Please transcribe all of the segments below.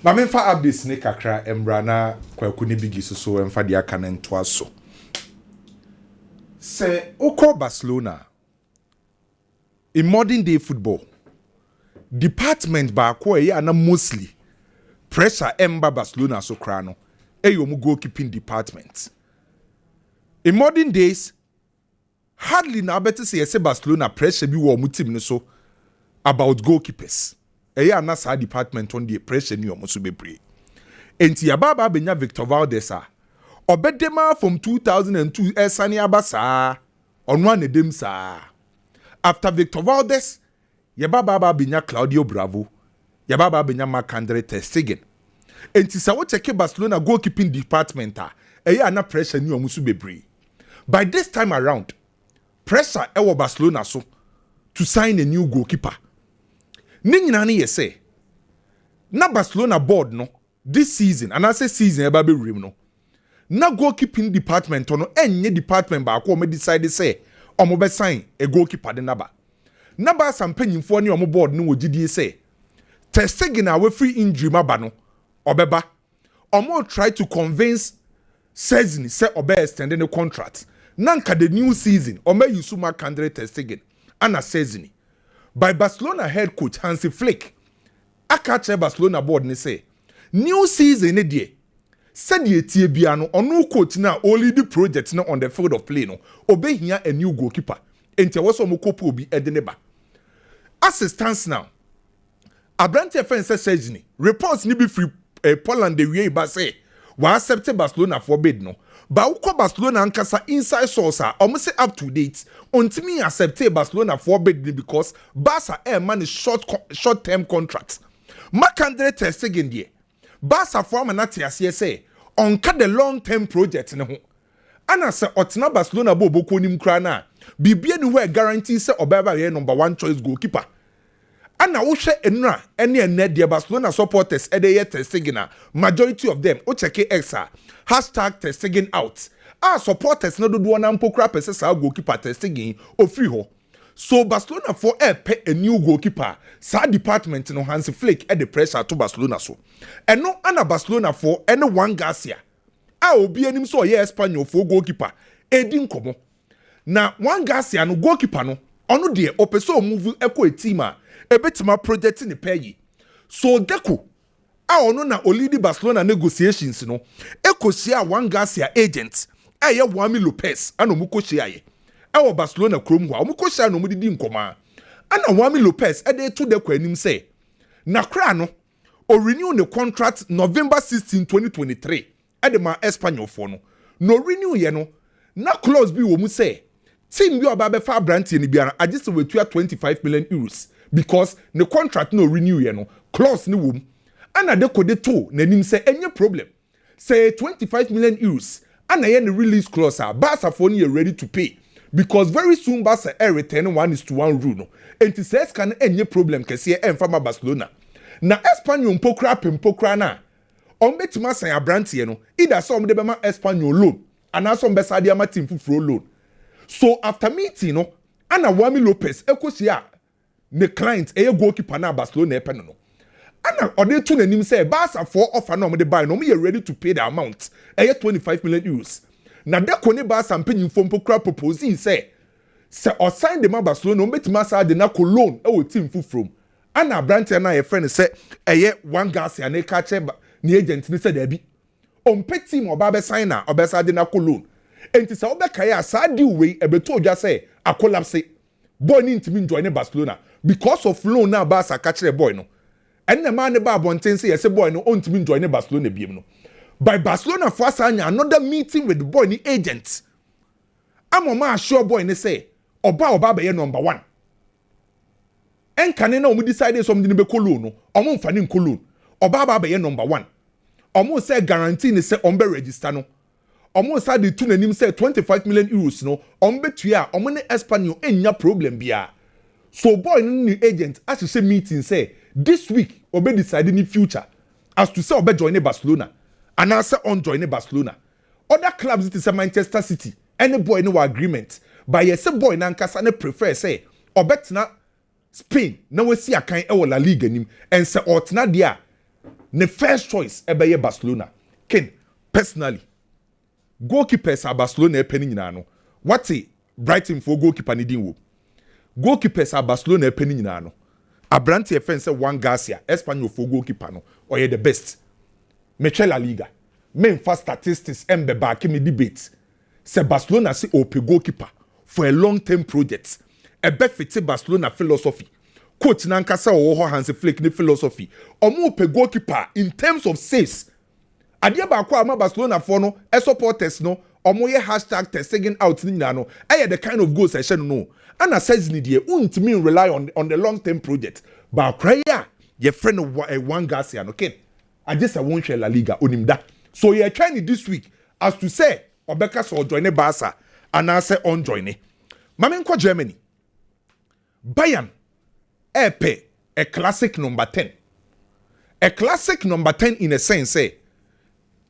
Mamenfa updates ne kakra embrana kwaku ne bigi so emfa dia kan nto aso. Se oko Barcelona in modern day football department ba ko e na mostly pressure emba Barcelona so kra no mu goalkeeping department. In modern days hardly na better say Barcelona pressure bi wo mu team no so about goalkeepers. Na sa department on the pressure ni omo so bebre. Enti ababa benya Victor Valdez a obedema from 2002 esane abasa onwa ne dem sa. After Victor Valdez yababa benya Claudio Bravo, yababa benya Marc-Andre ter Stegen. Enti sa wo check Barcelona goalkeeping department a na pressure ni omo so bebre. By this time around pressure ewo Barcelona so to sign a new goalkeeper. Ninyina ne yese na Barcelona board no this season and I say season eba be rim no na goalkeeping department no enye department ba ko me decide say omo be sign a goalkeeper de naba na ba sampanyimfo ne omo board no wogidie say Ter Stegen a we free injury maba no obeba omo try to convince Szczesny say obe extend the contract nanka the new season omo use Marc-Andre ter Stegen ana Szczesny. By Barcelona head coach Hansi Flick, akache Barcelona board ne say new season ne die said ye tie bia no ono coach na only the project no on the field of play no obehia a new goalkeeper enti wo so mo kopo obi edeneba as it stands now Abrante fence Szczesny reports ni be free Poland the way ba say wa accept Barcelona for bid no ba ukọ Barcelona ankasa inside source omo say up to date ontimi accept Barcelona for bid because Barca man is short term contract. Marc-Andre ter Stegen die Barca for man at ase say onka the long term project ne ho ana say otena Barcelona bo boko nim kra na bibia ni ho guarantee say obaba ye number 1 choice goalkeeper. Ana wo hwe enura ene ene de Barcelona supporters e dey Ter Stegen majority of them o check X #Ter Stegen out. Supporters no do na mpokra pese sa goalkeeper Ter Stegen ofri ho. So Barcelona for pay a new goalkeeper. Sa department no Hansi Flick the pressure to Barcelona so. And no ana Barcelona for any one Garcia. Obi anim so ye Espanyol for goalkeeper. Edin komo. Na one Garcia no goalkeeper no ono de opeso move eko a team ebetima project ni pay. So Deco ono na olidi Barcelona negotiations no ekosia one Garcia agent eye Wami Lopez ano mukosia ye ewo Barcelona krom ho mukosia no mudidi nkoma ana Wami Lopez ede to Deco anim say na kra no o renew the contract November 16 2023 ede ma Espanyol for no renew ye no na clause bi wo mu say team bi oba be fa brantie ni biara agise wetua 25 million euros because the contract no renew ye no clause ni wo mu ana de kode to nanim say any problem say 25 million euros ana ye the release clause Barca for you ready to pay because very soon Barca return 1:1 rule no enti says can any problem kese emfa ma Barcelona na Espanyol mpokra na on betima san abrantie no either some de be ma Espanyol loan and some be sadia ma team fufuro loan. So after meeting no ana Wami Lopez ekosia ne client goalkeeper na Barcelona epe no ana ode to nanim say Barca for offer no de buy no me ready to pay the amount 25 million euros na de ko ne Barca mpanyimfo mpokra proposing say or sign the Barcelona no betima sa de na ko loan team fufuro ana Abrante na ye friend say one Garcia na ka che ni agent ni say da bi on pet team oba be sign na obesa de na ko loan enti sa obeka ya sa di we ebeto odwa say a collapse boy ni ntimi join Barcelona because of loan na Barca ka kire boy no and the man ba bonten say yes boy no on ntimi join Barcelona biem no by Barcelona for asanya another meeting with the boy ni agent amoma sure boy ni say oba be ye number 1 en kane na omu decide something be ko loan no omo mfa ni ko loan oba be ye number 1 omo say guarantee ni say on be register no omo say the two nanim say 25 million euros no on betua omo ne Espanyol enya problem bia. So boy ni agent as say meeting say this week obe decide in future as to say obe join Barcelona and answer on join Barcelona. Other clubs it is Manchester City any boy no agreement but yes boy na nkasa ne prefer say obetna Spain na we see akan e La Liga nim and say otna dia ne first choice ebeye Barcelona. Ken, personally, goalkeepers are Barcelona penny nano. What's it? Brighton for goalkeeper needing wo. Goalkeepers are Barcelona penny nano. Abrante offense one Garcia, Espanyol for goalkeeper no, or the best. Mechela Liga. Men for statistics and back me debate. Say Barcelona see open goalkeeper for a long-term project. A befit Barcelona philosophy. Coach Nankasa or Hansi Flick ni philosophy. Omo open goalkeeper in terms of saves. Adia ba kwa ama Barcelona for no, supporters no, omo ye hashtag testing out ni no. Aye the kind of goals I should know. And I says ni die untimi rely on the long-term project. Ba kraya ye friend of one Garcia no ken. I just won't share La Liga onimda. So you're trying this week as to say Obeka so join Barca and I say on join. Mamenko Germany. Bayern pay a classic number 10. A classic number 10 in a sense say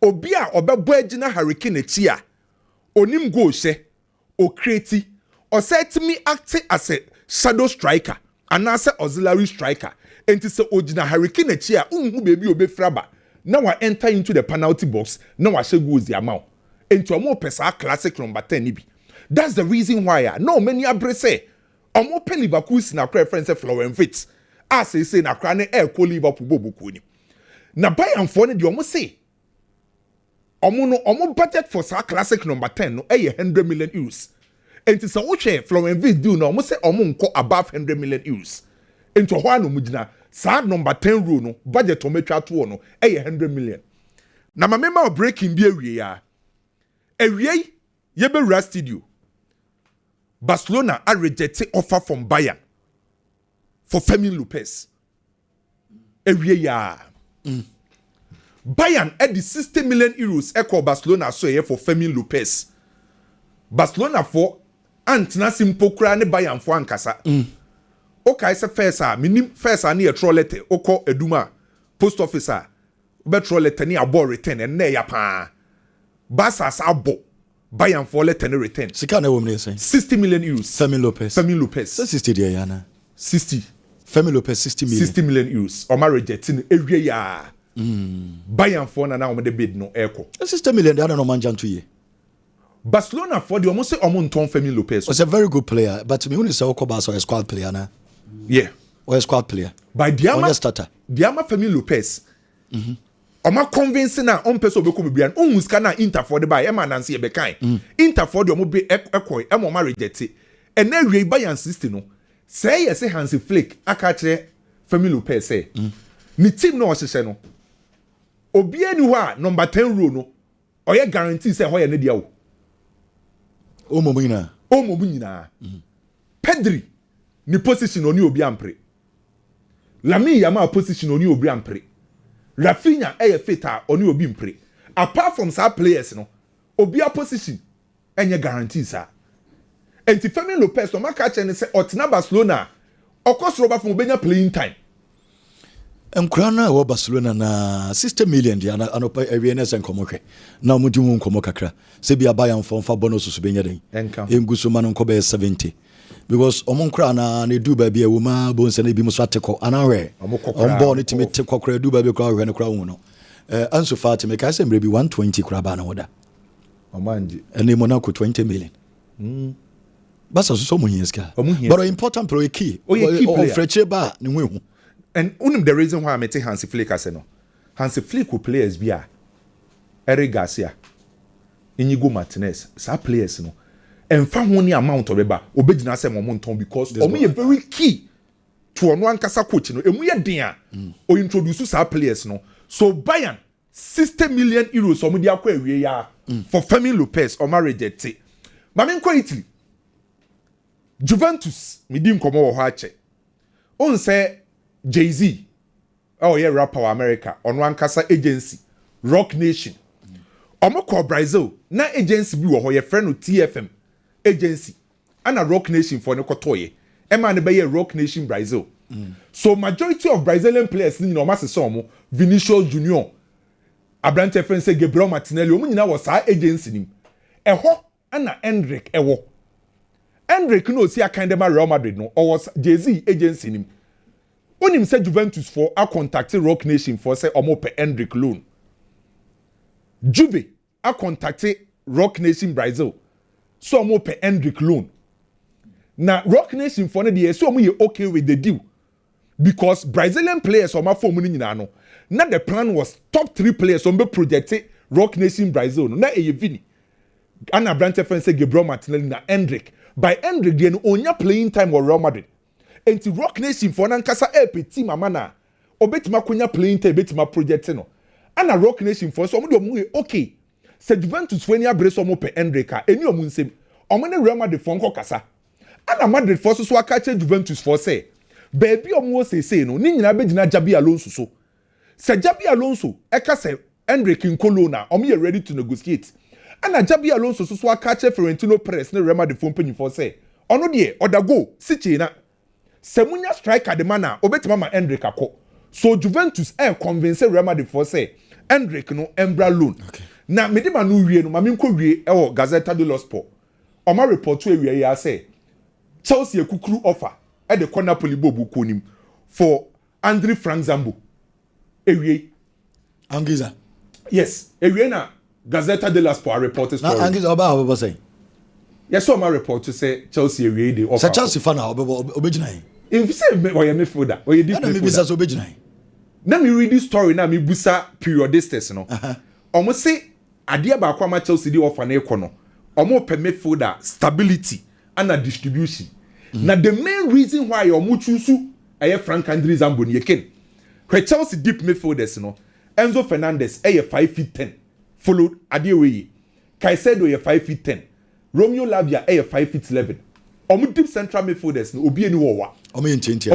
Obia Obabwejina Hurricane Chia Onim go she o create or set me acting as a shadow striker and as a auxiliary striker. And to say Ojina Hurricane Chia baby obe fraba. Now I enter into the penalty box. Now I should go the amount. Into a more pesa classic number 10 nibi. That's the reason why no many abrese. Omo pe Liverpool na preference Florent Fitz. As say na krane ko Liverpool bobuku ni. Na Bayern for ne de omo say. Omo budget for sa classic number 10 no 100 million euros. And to say o Florent Fitz do no omo say omo nko above 100 million euros. Into ho no mugina sa number 10 rule no budget o metwa to no 100 million. Na ma member breaking bi awie ya. Awie ye be ra studio. Barcelona are rejected offer from Bayern for Fremin Lopez. Awie ya. Bayern at the 60 million euros echo Barcelona so here for Fremin Lopez. Barcelona for antina simple kra ne Bayern for ankasa. Okay, say first minim first ani e troll letter oko eduma post officer be troll letter ni abo return and na ya pa. Barca sa abo Bayern for letter ni return. Sika na wo me say 60 million euros. Fremin Lopez. Fremin Lopez. 60 there yana. 60. Fremin Lopez 60 million. 60 million euros. O ma rejecting ewie ya. Bayern for na o de bid no echo. 60 million there no man janto ye. Barcelona for the almost say omo nton Fremin Lopez. Was a very good player, but me when say Okoba a squad player na. Yeah. Or a squad player. By Diama starter. Diama Fremin Lopez. Oma convincing na on person be ko bibia on ska na Inter for the buy e man nanse e be kan. Inter for the omo be ekoi e mo ma reject. E na wie Bayern 60 no. Say yes Hansi Flick aka kire Fremin Lopez say. Ni team no ohye no. Obi ani ho a number 10 row no. Oye guarantee say ho ye ne dia wo. O mo nyina. Pedri ni position oni obi ampre. Lamine Yamal position oni obi ampre. Rafinha fita oni obi mpre. Apart from some players no, obi a position enye guarantees a. Enti Fremin Lopez o maka che ne se otina Barcelona okosoro ba from obenya playing time. Enkrana wo Barcelona na 60 million dia na anopa awareness enkomohwe. Na omudi hu nkomo kakra. Se bia Bayern fa bonus so benya den. Enguso man nko be 70. Because omonkra na ne du ba bia wo ma bonse na bi muso ateko anawe. Ombo ne timi te kokra du ba bi kra hwe ne kra hu no. Ansu Fati me ka se mre bi 120 kra ba na woda. Omanje. Ene Monaco 20 million. Basa so mo hiyeska. But important pro key. O freche ba ne hu. And one of the reason why I met Hansi Flick as no. Hansi Flick will players be Eric Garcia, Inigo Martinez, sa players no. And found one amount of eba obedina say momentum because omo ye very key to ono ankasa coach no. Emu ye den o introduce sa players no. So Bayern 60 million euros omo dia kwa awie ya for Fremin Lopez o ma reject. Mame nko Italy. Juventus mi di nkomo wo ho ache. On say Jay-Z, rapper America, on one kasa agency, Rock Nation. Omoko Brazil, na agency bi wo ho ye friend TFM agency. And a Rock Nation for no kotoye. Emma ne be Rock Nation Brazil. So majority of Brazilian players ni no mase somo Vinicius Junior. Abrante friend say Gabriel Martinelli, omu nyina wo sa agency nim. Eho ana Hendrick Hendrick no si akande ma Real Madrid no, or was Jay-Z agency nim. onim say Juventus for a contacted Rock Nation for say omo pe Hendrick loan. Juve a contacted Rock Nation Brazil so omo pe Hendrick loan. Now Rock Nation for the so omo ye okay with the deal because Brazilian players omo for money no. Now the plan was top 3 players omo projected Rock Nation Brazil no. Na Vini. Anna Brandt friend say Gabriel Martinelli na Hendrick. By Hendrick then onya playing time with Real Madrid. Enti Rock Nation for nankasa team amana obetima konya playing time betima project no ana Rock Nation for so omo okay se Juventus for any abre omo pe Hendrick eni omo nsem omo ne Real Madrid for nko kasa ana Madrid for so aka che Juventus for say baby omo say no ni nyina be gina Jabi Alonso so se Jabi Alonso eka se Hendrick nkolo na omo ye ready to negotiate ana Jabi Alonso so aka che Florentino Perez ne Real Madrid for penny for say ono de odago sichi na Semunya striker the man na obetima ma Hendrick akọ. So Juventus convince Real Madrid for say Hendrick no embra loan. Okay. Na medima no wie no mame nko wie e Gazzetta dello Sport. Oma report to wie ya say Chelsea ekukuru offer e de Napoli bobu konim for Andre Frank Zambo. Ewie Angiza. Yes, ewie na Gazzetta dello Sport reported story. Na Angiza oba say. Yes, so my report to say Chelsea ewie de offer. Sa Chelsea fan obejina. If you say oye midfielder, oye deep midfielder. Na me read this story na me busa periodistas no. Omo say ade ba kwa ma Chelsea di offer na ekono. Omo per midfielder stability and a distribution. Na the main reason why omo choose Frank Andre Zambo ni eken. Where Chelsea deep midfielders no. Enzo Fernandez 5'10", followed ade wey. Caicedo 5'10". Romeo Lavia 5'11". Omo deep central midfielders no obi eni wowa. Omo enti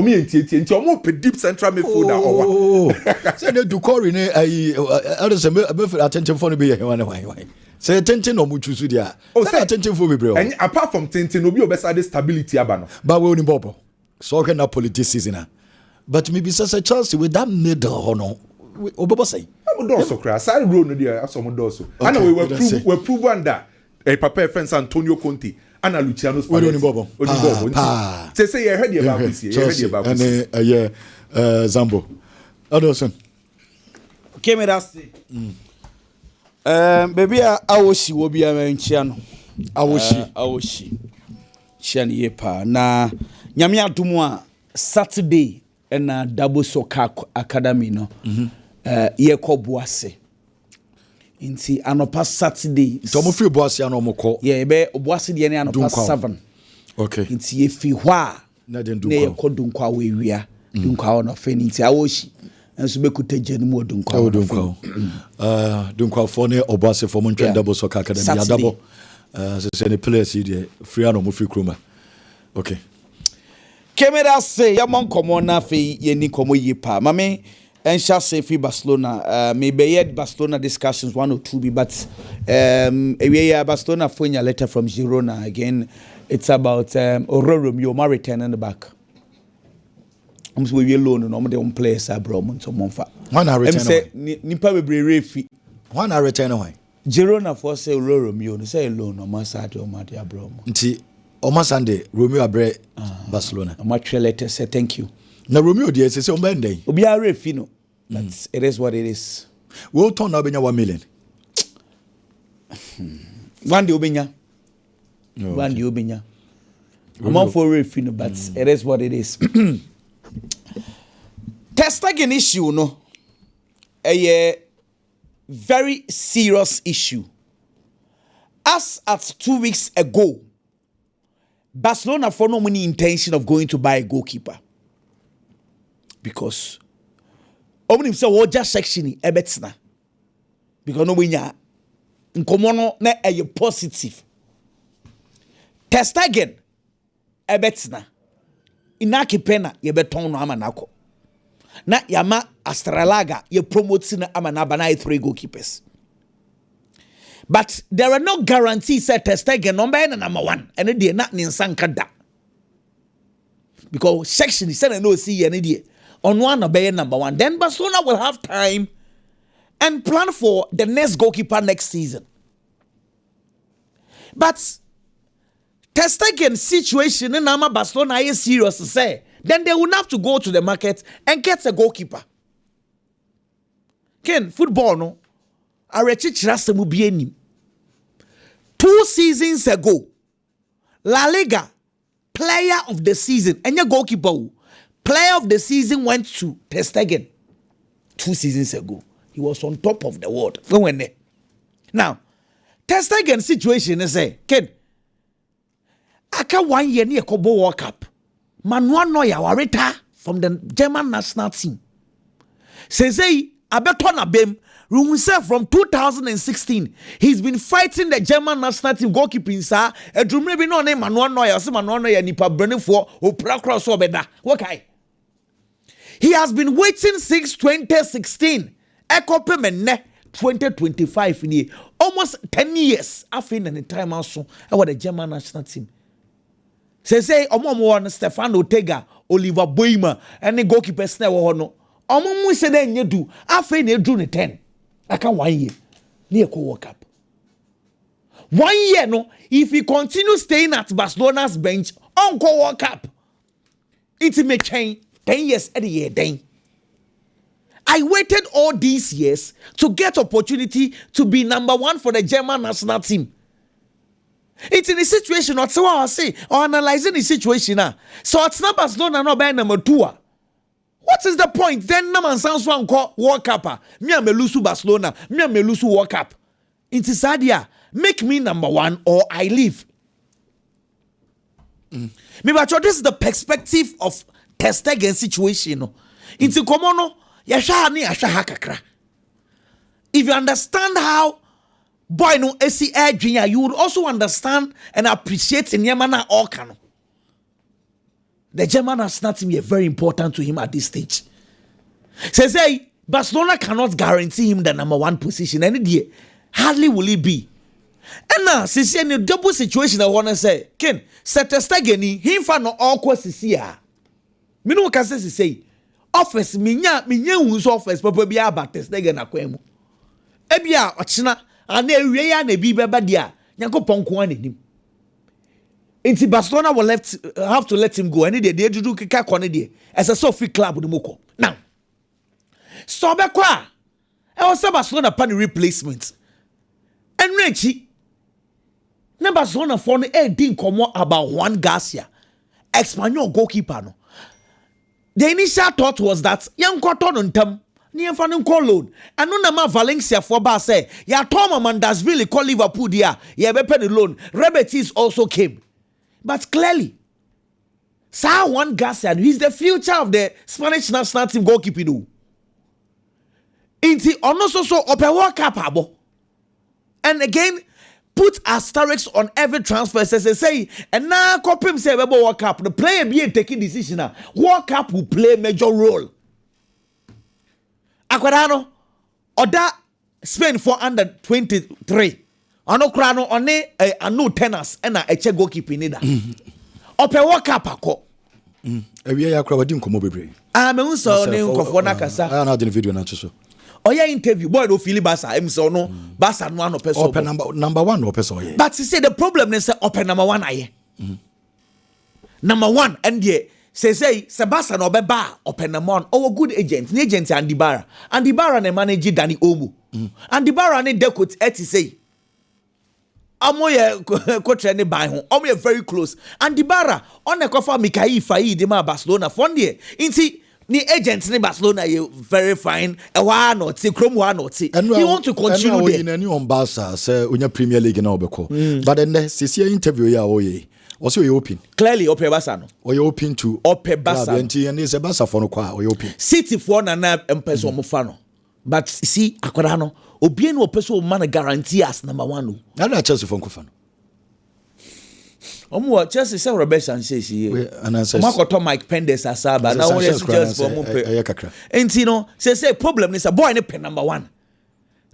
omo pe deep central midfielder owa. Say the Ducori ne say me attention for no be here why. Say attention no mu choose dia. Say attention for me bro. And apart from attention obi obesa the stability aba no. But we only bobo. So can Napoli this season. But maybe say Chelsea with that middle no. Obobo say. Omo do so cra. Say road no dia aso mo do so. And we prove under Papa friends Antonio Conte. Ana Luciano Spalletti. Say you heard about this. You heard about this. And Zambo. Adoson. Okay, me that's baby awoshi wo bia menchia no. Awoshi. Chiani yepa na nyame adumu a Saturday na Double Soccer Academy no. Ye ko boase. Inti anopa Saturday. So mo free boase ano mo ko. Yeah, be boase de ne anopa 7. Okay. Inti ye fi hwa na den dunkwa. Ne ye ko dunkwa we wia. Dunkwa ono fe inti awoshi. Enso be kutaje no mo dunkwa. Dunkwa for ne oboase for mo ntwa Double Soccer Academy ya double. So ne players here free ano mo free kroma. Okay. Camera say ya mon komo na fe ye ni komo yipa. Mame and shall say for Barcelona, maybe yet Barcelona discussions 1 or 2 but Barcelona phone a letter from Girona again. It's about Romeo Maritain in the back. I'm so we alone no the own players are bro so monfa. One are return away. Nipa be refi. One are return away. Girona for say Romeo no say alone no man side o ma dia bro. Nti Oma Sunday Romeo abre Barcelona. I match letter say thank you. Na Romeo dey say o ben dey. Obi are refi no. But it is what it is. We will turn now 1 million. One day obenya. One day obenya. I'm all for refi but it is what it is. Testagen issue no. A very serious issue. As at 2 weeks ago, Barcelona for no money intention of going to buy a goalkeeper. Because Omni say woja section ebetsna. Because no winya nkomo no na eye positive. Testagen ebetsna. Inaki pena ye beton no ama nako. Na yama Astralaga ye promote na ama na bana 3 goalkeepers. But there are no guarantees that Testagen number number 1 and they not ninsanka da. Because section is said no see any day. On one obey number 1. Then Barcelona will have time and plan for the next goalkeeper next season. But Testagen situation in Nama Barcelona is serious to say. then they will have to go to the market and get a goalkeeper. Ken, football no, arechichirasemu bi enim. 2 seasons ago, La Liga player of the season, and your goalkeeper, player of the season went to Ter Stegen 2 seasons ago. He was on top of the world. When went there? Now, Ter Stegen situation is Ken. Aka 1 year near Kobo World Cup. Manuel Neuer wareta from the German national team. Says Abetona Bem. From 2016, he's been fighting the German national team goalkeeping, sir. A drum maybe no name Manuel Neuer, some Manuel Neuer nipa burning for Opera so beda. Okay. He has been waiting since 2016. Ekope menne 2025 in almost 10 years. After the time also, about the German national team. Say omo Stefano Tega, Oliver Boima, and the goalkeeper snare no. Omo say then you do. After they drew the 10. I can 1 year. Near World Cup. 1 year, no. If he continue staying at Barcelona's bench, on World Cup, it may change 10 years at the year. Then I waited all these years to get opportunity to be number 1 for the German national team. It's in a situation, not so I say, or analyzing the situation now. So it's not Barcelona, no by number 2. What is the point? Then no man sounds one call World Cup. Me am lose Barcelona. Me am lose World Cup. It is Sadia. Make me number 1 or I leave. Me but this is the perspective of Ter Stegen situation. Into komono yasha ni yasha hakakra. If you understand how boy no esi edwin, you would also understand and appreciate in Yamana Orkano. The German national team is very important to him at this stage. Says Barcelona cannot guarantee him the number 1 position. Any day, hardly will he be. And now, since in a double situation, I want to say, Ken, Ter Stegen, him for no awkward here. Me no can say, office, minya who's office, but be about Ter Stegen akwemu. Ebia, ochina, and ne reya ne bi beba dia, nyanko ponko him. Inti Barcelona will have to let him go. Any day they do kika kone day. As a Sophie club with moko. Now, so bekwa. I was Barcelona pan replacement. And Rechi. Na Barcelona for no din komo about Juan Garcia, Espanyol goalkeeper no. The initial thought was that young cotton on them. Ni enfanu call loan. Anu na ma Valencia for ba say ya Tom Mandasville call Liverpool dia. Ya be pay the loan. Rebetis also came. But clearly, Sir Juan Garcia, he's the future of the Spanish national team goalkeeping. Inti also so open World Cup abo. And again, put asterisks on every transfer. Say, and now copy say about World Cup. The player be taking decision now. World Cup will play major role. Aquadano, Oda Spain for under 23. Ano krano one anu tennis and a che goalkeeper nida. Ope World Cup ako. Ewie ya kra wadi nkomo bebre. Ah me unso ne nkofo na kasa. Ah na de video na chiso. Oya interview boy do feel Barca em so no Barca no an person. Ope number 1 no person oye. But he say the problem is ope number 1 aye. Number 1 and there say Barca no be ba ope number 1. Oh good agent, the agent Andibara. Andibara ne manage Danny Omu. Andibara ne decode say Amoye coach ne by home. Omo very close. And Dibara on the cover Mikai Fayi de ma Barcelona fondie. Inti ni agents ne Barcelona you very fine. E wa not see Chrome wa not see. He want to continue there. In any on Barca say unya Premier League na obeko. But then the interview ya oye. Was you open? Clearly open Barca no. Or you open to open Barca. And is a Barca for no kwa or you open. City for na empeso mo fa no. But see akwara no obie no person man guarantee as number 1 no. Na Chelsea for nkofano. Omo Chelsea say Robert Sanchez here. Makoto Mike Pendes asaba na we Chelsea for mo pe. Enti no say problem is a boy ne pen number 1.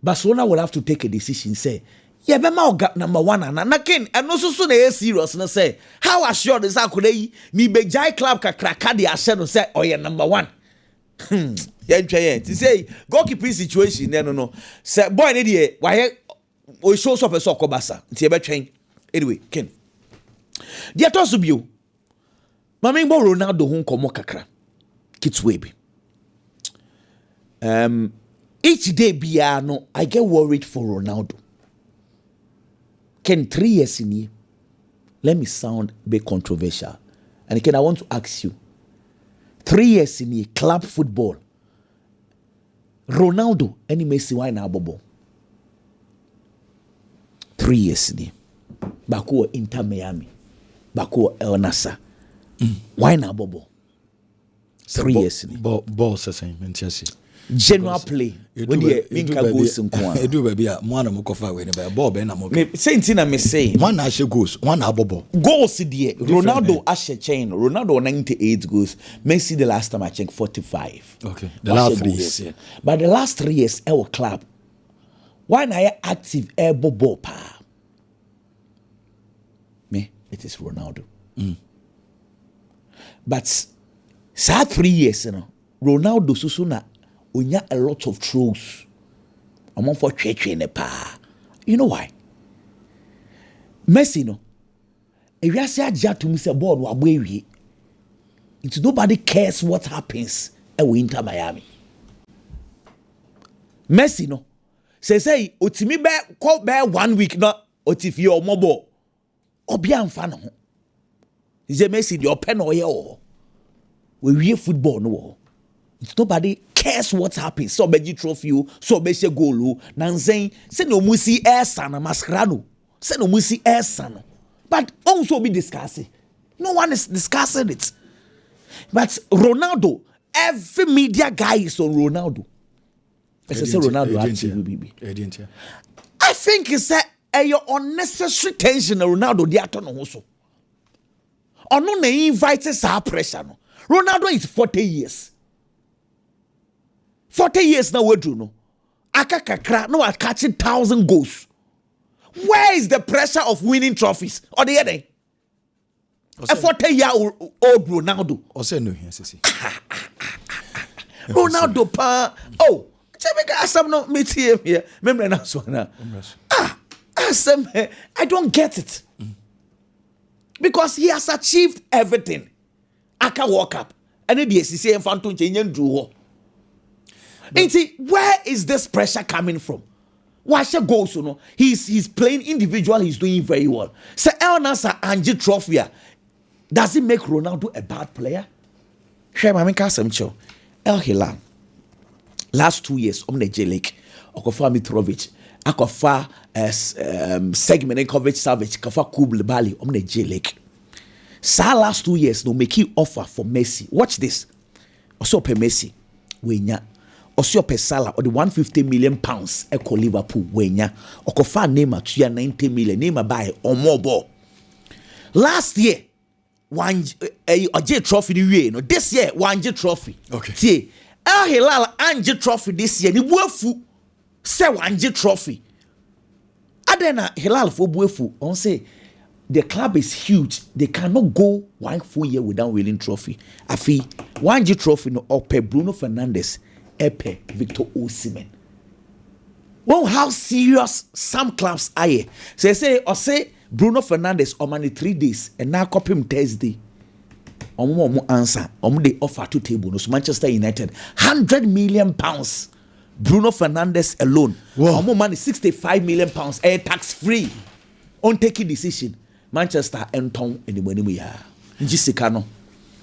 Barcelona will have to take a decision say yeah be ma number 1 na ken and no so na serious na say how assured is akodai me be jai club kakraka de ahye no say oye number 1. Yeah, to say goalkeeping situation no. Say boy ne dey why we show up a soccer Barca. Nti e be twen. Anyway, Ken. Dia to so bio. Mami bo Ronaldo ho nkomo kakra. Kitwe bi. Each day biano, I get worried for Ronaldo. Can 3 years in here? Let me sound a bit controversial. And again, I want to ask you. 3 years in here, club football. Ronaldo, any Messi, why na bobo? 3 years in here. Baku Inter Miami. Baku El Nassr. Why na bobo? 3 years in here. Ball session, General play. When you minka goals in kwa. Edu baby a mwana mukofa we ne ba ball be na mo. Me say ntina me say. One ashe goals, one abobo. Goals there. Ronaldo ashe chain. Ronaldo 98 goals. Messi the last time I checked 45. Okay. The last 3 years. Yeah. But the last 3 years our club. Why na active air bobo pa? Me, it is Ronaldo. But sad 3 years, you know, Ronaldo susuna unya a lot of trolls. I'm on for cheche ne pa. You know why? Messi no. If you say aja to me say board wa boy. It's nobody cares what happens at Inter Miami. Messi no. Say otimi be call be 1 week no otifi o mobo. Obi amfa no. Is Messi the open or here? We football no. It's nobody cares what happens. So be trophy, so be she goal. Nanzen say no musi sana maskrano. Say no musi sana. But also be discussing. No one is discussing it. But Ronaldo, every media guy is on Ronaldo. I say Ronaldo active. I think it's a unnecessary tension Ronaldo the ato no so. Ono na invite sa pressure no. Ronaldo is 40 years. 40 years now we do no. Aka kakra no catching 1,000 goals. Where is the pressure of winning trophies? Or the other? A 40-year-old Ronaldo. Ose no here sisi. Ronaldo pa. Oh, chebeka asam no meet him here. Remember na so na. Asam I don't get it. Because he has achieved everything. Aka walk up. And the SCC and Phantom change drew. Where is this pressure coming from? Why should go so no? He's playing individual, he's doing very well. So El Nassr Angie Trophy. Does it make Ronaldo a bad player? Share my Kasemcho. El Hilal. Last 2 years, the J League. Okofa Mitrovic. Akofa segment and coverage savage. Kafa Kubl Bali. The J League. Sa last 2 years, no make offer for Messi. Watch this. Also pay Messi. Wenya. Also pay Salah or the 150 million pounds. Echo Liverpool. Wenya. Okofa Neymar to 90 million. Neymar buy or more ball. Last year. One J trophy no this year one J trophy. Okay. See, El Hilal J trophy this year. Ni buefu say one J trophy. Adena Hilal for buefu. On say the club is huge. They cannot go 1 full year without winning trophy. Afi one J trophy no ope Bruno Fernandes, epe Victor Osimhen. Well, how serious some clubs are here. So say Bruno Fernandes on money 3 days and now copy him Thursday. Omo answer. They offer to table. No, so Manchester United 100 million pounds. Bruno Fernandes alone. Omo money 65 million pounds. Tax free. On taking decision. Manchester and Tom anybody we are. Jessica no.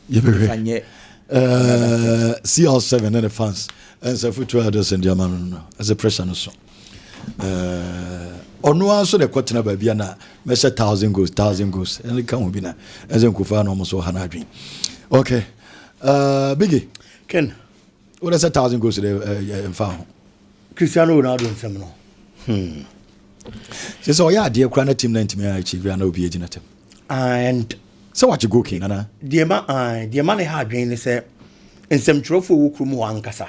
CR7 and the fans. And so for 2 others and German as a pressure no so. Ono also the question about Biana, measure 1,000 goals, and it can't be na as in Kufan almost 100. Okay, Biggie, Ken, what is 1,000 goals in found? Cristiano Ronaldo and Seminole. So, yeah, dear Cranna team 90 may achieve and be a And so, what you go, King, Anna? Dear man, had been said, and some trophy will come one cassa.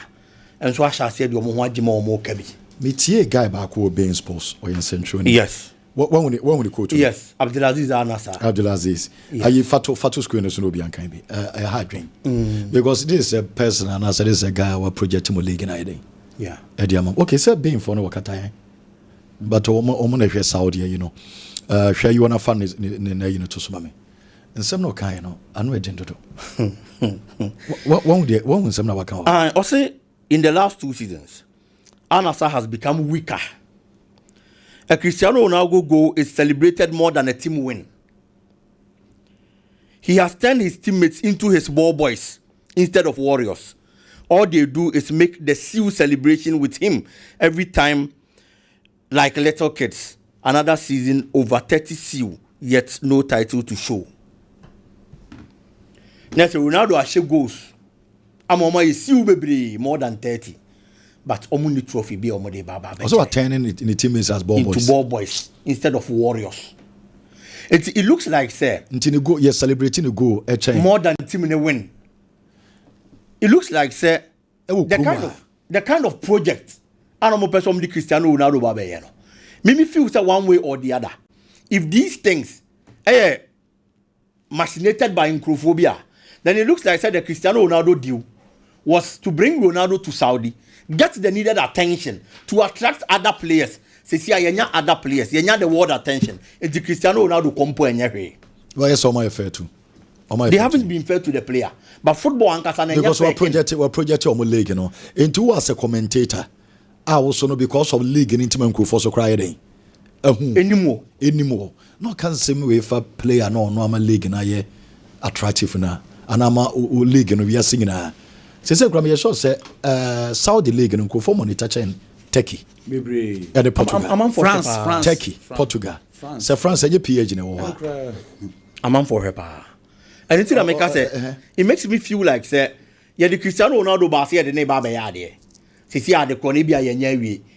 And so I shall say, you want more cabby. Meet a guy back who obeying sports or in Central. Yes. What one would you quote? Yes, Abdulaziz Al-Nassr. Abdulaziz. Are you fatu screen as no be unkind? A hard dream. Because this is a person and as this is a guy who project him league in ID. Yeah. Ediamam. Okay, sir, being for no Wakatay. But Omona Saudi, you know. Share you on a fun is in to Sumami. nsɛm no kan no ano agent do one nsɛm na waka also in the last 2 seasons Al-Nassr has become weaker. A Cristiano Ronaldo goal is celebrated more than a team win. He has turned his teammates into his ball boys instead of warriors. All they do is make the seal celebration with him every time like little kids. Another season, over 30 seal, yet no title to show. Next, Ronaldo has goals. I'm on my seal baby more than 30. But only trophy be on the baba. Also turning in the teammates as ball boys. Into ball boys instead of warriors. It looks like say until you go, yes, celebrating the goal. More than team in a win. It looks like say the kind of project. I don't know person the Cristiano Ronaldo baba. Me feel say one way or the other. If these things machinated by Incrophobia, then it looks like say the Cristiano Ronaldo deal was to bring Ronaldo to Saudi, get the needed attention to attract other players. See, other players, the world attention. It's the Cristiano Ronaldo compo and why is so fair too? They haven't been fair to the player, but football and because we're project on league, you know. Into as a commentator, I also know because of league and intimate for so crying. Anymore. No can same way for player no normal league and I attractive na and I'm a league and we are singing. Since I grab your shot say Saudi league and go for money touching Turkey. And Portugal. France. Turkey, Portugal. Say France and your PH in a war. I'm on for her pa. And it's that make us say it makes me feel like say the Cristiano Ronaldo Barca the neighbor by yard. See the Conibia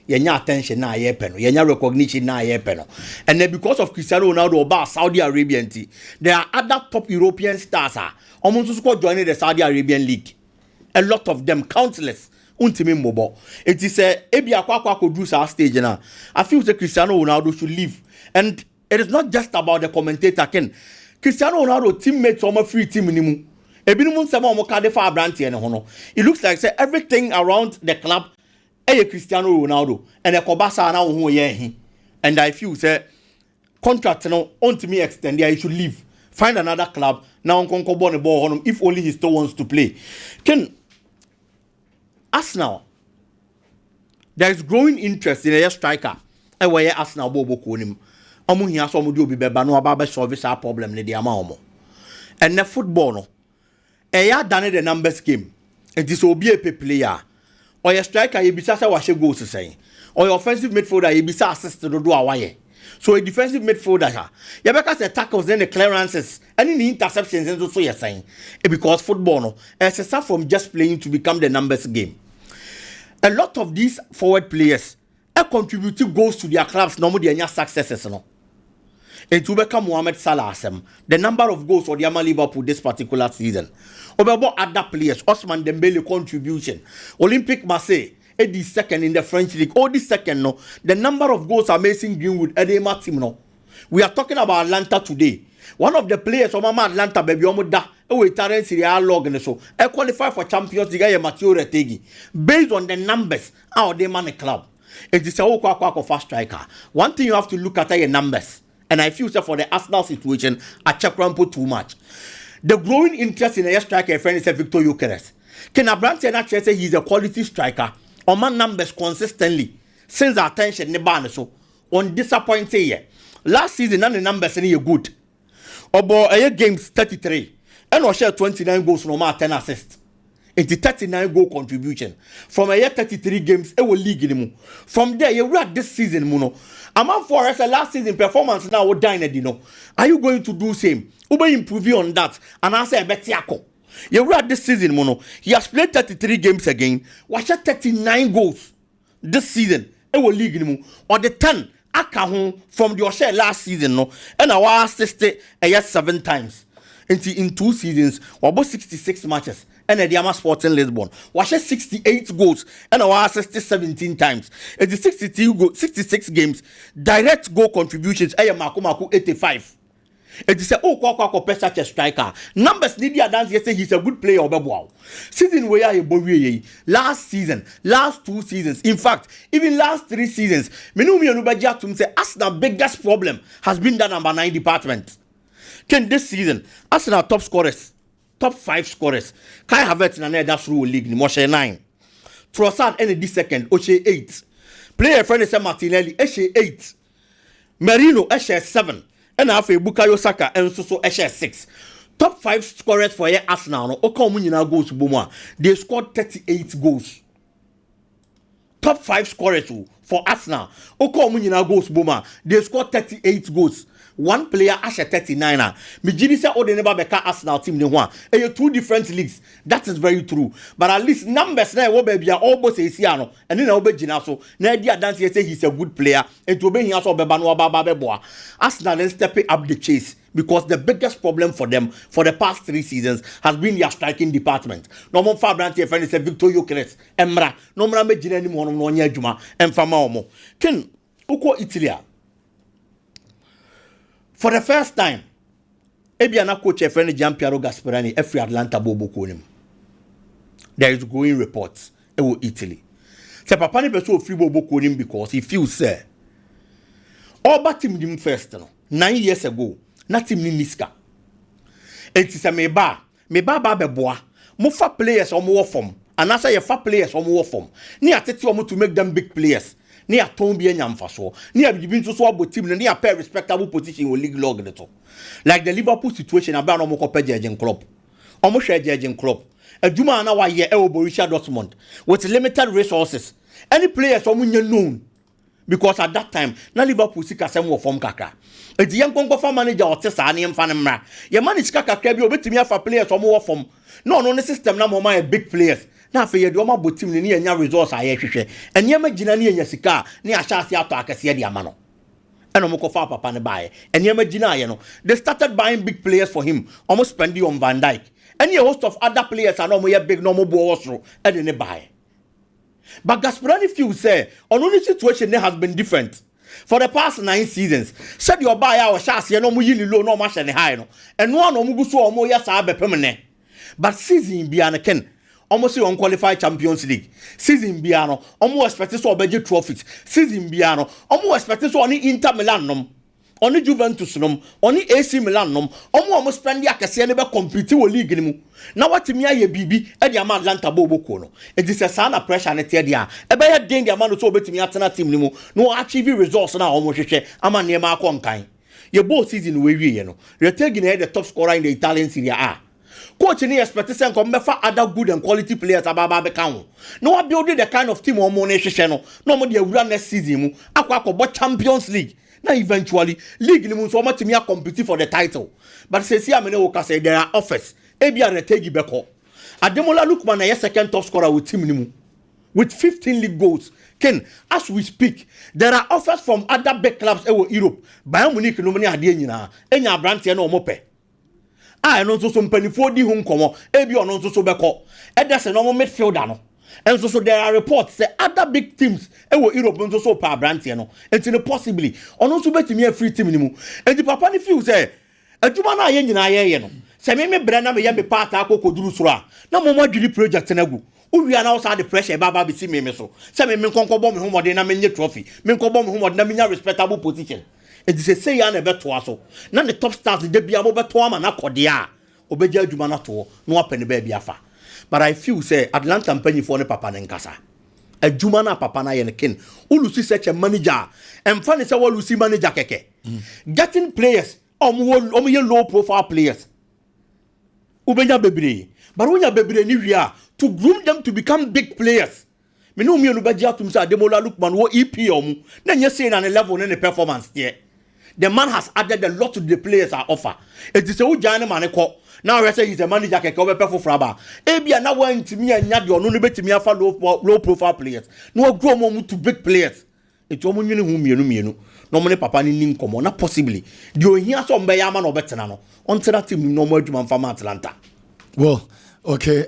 yenya attention na yepeno, yenya recognition na yepeno. And then because of Cristiano Ronaldo or Saudi Arabian team, there are other top European stars almost joining the Saudi Arabian League. A lot of them, countless. Untimi mobile. It is a Ebia Kwakwa could do our stage now. I feel that Cristiano Ronaldo should leave. And it is not just about the commentator Ken. Cristiano Ronaldo teammates on a free team minimum. It looks like say everything around the club Cristiano Ronaldo and the Kobasa now who he. And I feel say contract now on to me extend he should leave. Find another club now on the ball on him if only he still wants to play. Ken Arsenal, there is growing interest in a striker. And where Arsenal Bobo Kunim. He has some do be no about solve our problem in the amount. And the football no. Done the numbers game. It is be a player. Or your striker you be what she goes to say. Or your offensive midfielder you be assist to do away. So a defensive midfielder, you because the tackles then the clearances and the interceptions and so you're saying. Because football no, it's a start from just playing to become the numbers game. A lot of these forward players contribute goals to their clubs normally and successes no. And to become Mohamed Salah the number of goals for the Liverpool this particular season. About other players, Osman Dembele contribution, Olympique Marseille. The second in the French league, or the second no, the number of goals are Mason Greenwood, Edema team no. We are talking about Atlanta today. One of the players of Mama Atlanta, baby, we talent Serie log and so. I qualify for Champions League, Matteo Retegi, based on the numbers. How they man a club. It is a fast striker. One thing you have to look at are your numbers, and I feel so for the Arsenal situation, I check put too much. The growing interest in a striker, friend is Victor Gyökeres. Can Abrante actually say he's a quality striker? On my numbers consistently since the attention ne ban so on disappointing here. Last season none the numbers any good. About a games 33 and or share 29 goals no more 10 assists. It's 39 goal contribution from a year 33 games e will league in. From there you read this season muno. Among for us last season performance now what dine dino. Are you going to do same? Ube improve on that and answer betiako. You read this season, Mono. He has played 33 games again. Watch 39 goals this season. It will league or the 10 Akahon from the Osher last season, no. And our assisted a 7 times. In 2 seasons, or about 66 matches. And the Diama Sports in Lisbon. Watch 68 goals and our assisted 17 times. It's the 66 games. Direct goal contributions. Maku 85. It is a such a striker. Numbers Lydia dance say he's a good player. Season where you last season, last 2 seasons, in fact, even last 3 seasons, Minumi Anubaja to say Arsenal's biggest problem has been the number 9 department. Ken this season, Arsenal top scorers, top 5 scorers. Kai Havertz na that's rule league ni mo 9. Trossard any this second, Oche 8. Player friend is Martinelli, Eshe 8. Merino, Eshe 7. And after Bukayo Saka, and so Eshe 6. Top 5 scorers for Arsenal, no, Okomunina goals, Buma. They scored 38 goals. Top 5 scorers for Arsenal. Okomunina goals, Buma. They scored 38 goals. One player Asha 39. Mijini say all the never beka Arsenal team ne one. And 2 different leagues. That is very true. But at least numbers na wo baby are almost no. And then obe gina so. Na dia dance say he's a good player. And to obe hia so beba no baba beboa. Arsenal then stepping up the chase because the biggest problem for them for the past 3 seasons has been their striking department. No more Fabrant here friend is a Victor Gyökeres. Emra. No mra me gina ni mo no nya adwuma. Emfama omo. Ken uko Italy. For the first time, Ebiana coach a friend Gianpiero Gasperani, every Atlanta Bobo Konim. There is growing reports about Italy. Se papa ni beso free Bobo Konim because he feels say all but team dim first 9 years ago, na team ni niska. Enti se me ba beboa, mo fa players or mo form, and asa ye fa players or mo form. Ni atete o mo to make them big players. Ni aton bi enyamfa so ni abibin so about team ni a pair respectable position in league log the top like the Liverpool situation about no mo ko Jurgen Klopp omo hwe Jurgen Klopp adwuma na wa ye e Borussia Dortmund with limited resources any players omo nya known because at that time na Liverpool sika sem wo form kakra edi yen konko manager o te sa ne mfa ne mra ye manage kakra bi obetimi afa players omo wo form no ne system na mo ma big players na fe ye de oma botim ni enya resource aye hwehwe enya magina ni enya sika ni ahyase ato akase de ama no eno mo ko fa papa ne bae enya magina aye no they started buying big players for him almost spending on Van Dijk and a host of other players are no more big no more boosro e de ne bae but Gasperani feel say on only situation there has been different for the past 9 seasons said your buy our hyase no mo yili low no ma hye ne high no eno no mo gu so o mo ya sa bepem ne but season bia na ken almost unqualified Champions League. Season biano, almost expected so budget trophies. Season biano, almost expected so only Inter Milan num, only Juventus num, only AC Milan num, almost spend the akase never compete with league nimu. Now what me ye bibi e dia man Atlanta bobo kono. It is a sign of pressure na tie dia. E be ye den dia man so obetimi atena team nimu. No achieve results na almost hwehwe ama ne ma akon Ye both season we wie no. Retegin the top scorer in the Italian Serie A. Coach ni expect say come mefa other good and quality players ababa be kan. No wa build the kind of team o mo na hwehwe no. No mo de awura next season mu akwa Champions League. Na eventually league ni mu so mo timi compete for the title. But say amene wo ka say there are offers. Ebia retegi beko. Ademola Lookman na second top scorer with team ni mu with 15 league goals. Ken, as we speak, there are offers from other big clubs in Europe. Bayern Munich no money ade nyina. Enya brante na omope. No so mpanifo di hu nkomo ebi ono so beko edese no midfielder no and so there are reports say other big teams Europe no so pa brante no enti possibly ono so betimi a free team ni mu enti papa ni feel say adwuma na ye nyina ye no se me bre na me ye me part akokoduru soro a na mo adwiri project na gu uwia na also the pressure baba be see me so se me nkonko bom ho modern na menye trophy me nkonko bom ho modern na menya respectable position. It is a say ya na beto aso na the top stars de bia mo beto ama na kode a obeja adwuma na to no apene ba bia fa but I feel say Atlanta mpanyifo ne papa ne nkasa adwuma na papa na ye ne ken ulusi such a manager emfa ne say ulusi manager keke getting players omo ye low profile players ubenya bebre but unya bebre ni wi a to groom them to become big players. Me no me no beja to say Ademola Lookman wo EP omu na nye say na ne level ne performance there. The man has added a lot to the players are offer. It is a ujane man ko. Now we say he's a manager keke obepefo fraba. Ebia na wan ntimi anya de ono no betimi afa low profile players. No grow mo to big players. It omo nwini hu mienu. No mo ne papa ni nkomo na possibly. De ohia so mbe ya ma no betena no. On that team no mo adwuma mfa ma Atlanta. Well, okay,